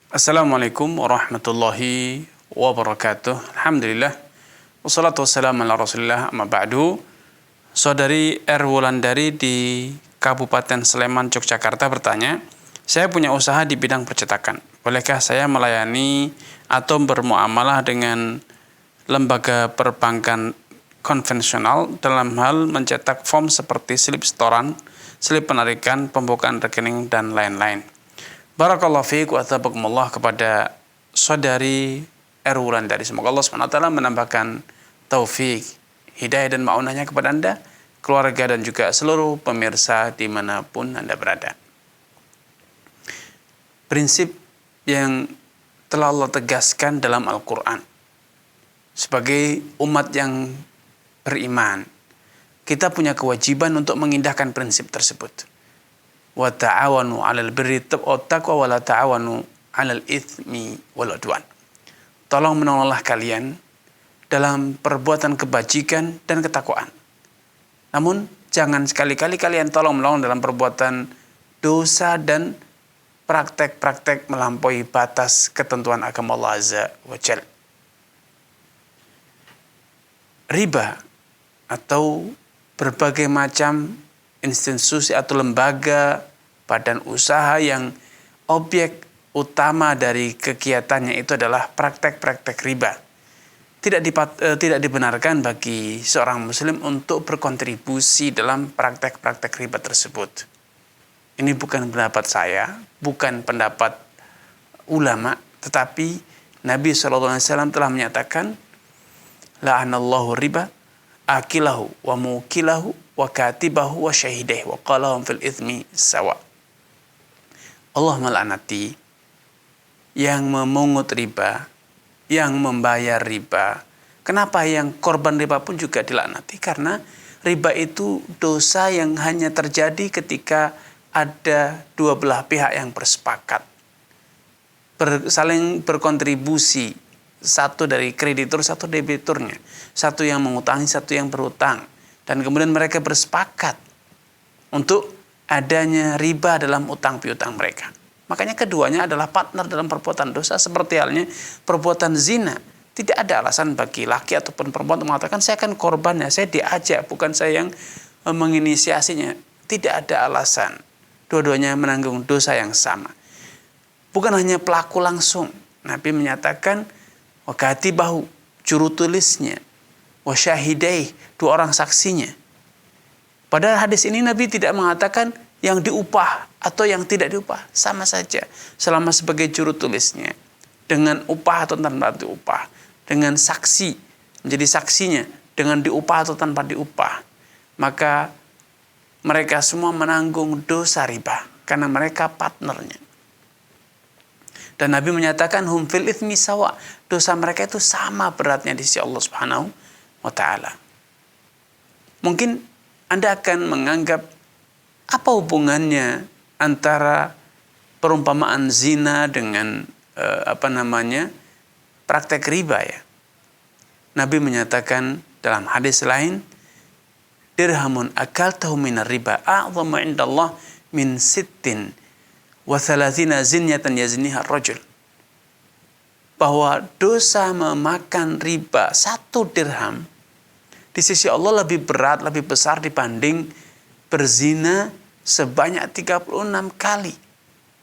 Assalamualaikum warahmatullahi wabarakatuh. Alhamdulillah. Wassalatu wassalamu ala rasulillah amma ba'du. Saudari R. Wulandari di Kabupaten Sleman, Yogyakarta bertanya, saya punya usaha di bidang percetakan. Bolehkah saya melayani atau bermuamalah dengan lembaga perbankan konvensional dalam hal mencetak form seperti slip setoran, slip penarikan, pembukaan rekening, dan lain-lain? Barakallahu fiik wa athabakumullah kepada saudari R. Wulandari. Semoga Allah SWT menambahkan taufik, hidayah dan ma'unahnya kepada Anda, keluarga dan juga seluruh pemirsa dimanapun Anda berada. Prinsip yang telah Allah tegaskan dalam Al-Quran. Sebagai umat yang beriman, kita punya kewajiban untuk mengindahkan prinsip tersebut. Wa ta'awanu 'alal birri wattaqwa wa la ta'awanu 'alal itsmi wal 'udwan. Tolong menolonglah kalian dalam perbuatan kebajikan dan ketakwaan. Namun jangan sekali-kali kalian tolong menolong dalam perbuatan dosa dan praktek-praktek melampaui batas ketentuan agama Allah Azza wa Jalla. Riba atau berbagai macam institusi atau lembaga, badan usaha yang objek utama dari kegiatannya itu adalah praktek-praktek riba. Tidak dibenarkan bagi seorang muslim untuk berkontribusi dalam praktek-praktek riba tersebut. Ini bukan pendapat saya, bukan pendapat ulama, tetapi Nabi SAW telah menyatakan, la'anallahu riba, akilahu wa mukilahu wa katibahu wa syahidahu wa qalahum fil ithmi sawa. Allah melaknati yang memungut riba, yang membayar riba. Kenapa yang korban riba pun juga dilaknati? Karena riba itu dosa yang hanya terjadi ketika ada dua belah pihak yang bersepakat, saling berkontribusi, satu dari kreditur, satu debiturnya, satu yang mengutangi, satu yang berutang, dan kemudian mereka bersepakat untuk adanya riba dalam utang piutang mereka. Makanya keduanya adalah partner dalam perbuatan dosa, seperti halnya perbuatan zina. Tidak ada alasan bagi laki ataupun perempuan untuk mengatakan saya kan korbannya, saya diajak, bukan saya yang menginisiasinya. Tidak ada alasan. Dua-duanya menanggung dosa yang sama. Bukan hanya pelaku langsung. Nabi menyatakan wa katibahu, juru tulisnya, wa syahidai, dua orang saksinya. Padahal hadis ini Nabi tidak mengatakan yang diupah atau yang tidak diupah, sama saja. Selama sebagai juru tulisnya, dengan upah atau tanpa diupah, dengan saksi, menjadi saksinya, dengan diupah atau tanpa diupah, maka mereka semua menanggung dosa riba, karena mereka partnernya. Dan Nabi menyatakan hum fil itsmi sawa, dosa mereka itu sama beratnya di sisi Allah Subhanahu wa taala. Mungkin Anda akan menganggap apa hubungannya antara perumpamaan zina dengan praktek riba ya. Nabi menyatakan dalam hadis lain, dirhamun akaltahu minar riba a'zamu 'indallah min sittin wa thalathina zinyatan yazniha ar-rajul. Bahwa dosa memakan riba 1 dirham di sisi Allah lebih berat, lebih besar dibanding berzina sebanyak 36 kali.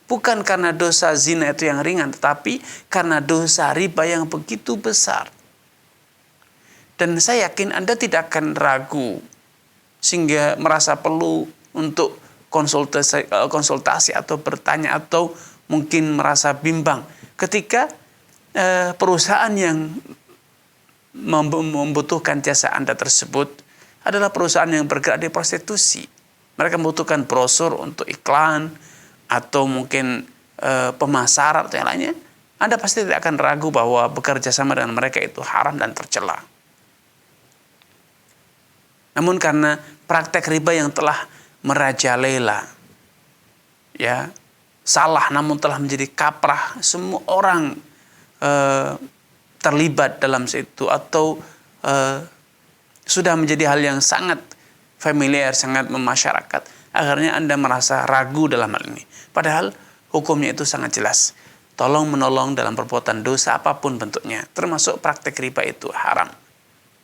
Bukan karena dosa zina itu yang ringan, tetapi karena dosa riba yang begitu besar. Dan saya yakin Anda tidak akan ragu sehingga merasa perlu untuk konsultasi atau bertanya atau mungkin merasa bimbang ketika perusahaan yang membutuhkan jasa Anda tersebut adalah perusahaan yang bergerak di prostitusi. Mereka membutuhkan brosur untuk iklan atau mungkin pemasaran atau yang lainnya. Anda pasti tidak akan ragu bahwa bekerja sama dengan mereka itu haram dan tercela. Namun karena praktek riba yang telah merajalela, ya, salah namun telah menjadi kaprah, semua orang terlibat dalam situ atau sudah menjadi hal yang sangat familiar, sangat memasyarakat. Akhirnya Anda merasa ragu dalam hal ini. Padahal hukumnya itu sangat jelas. tolong menolong dalam perbuatan dosa apapun bentuknya, termasuk praktek riba itu haram.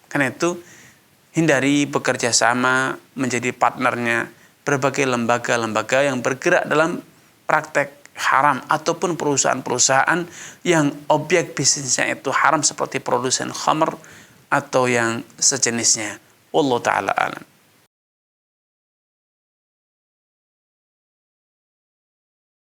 Karena itu hindari bekerja sama menjadi partnernya berbagai lembaga-lembaga yang bergerak dalam praktek haram ataupun perusahaan-perusahaan yang objek bisnisnya itu haram seperti produsen khamr atau yang sejenisnya. Wallahu ta'ala alam.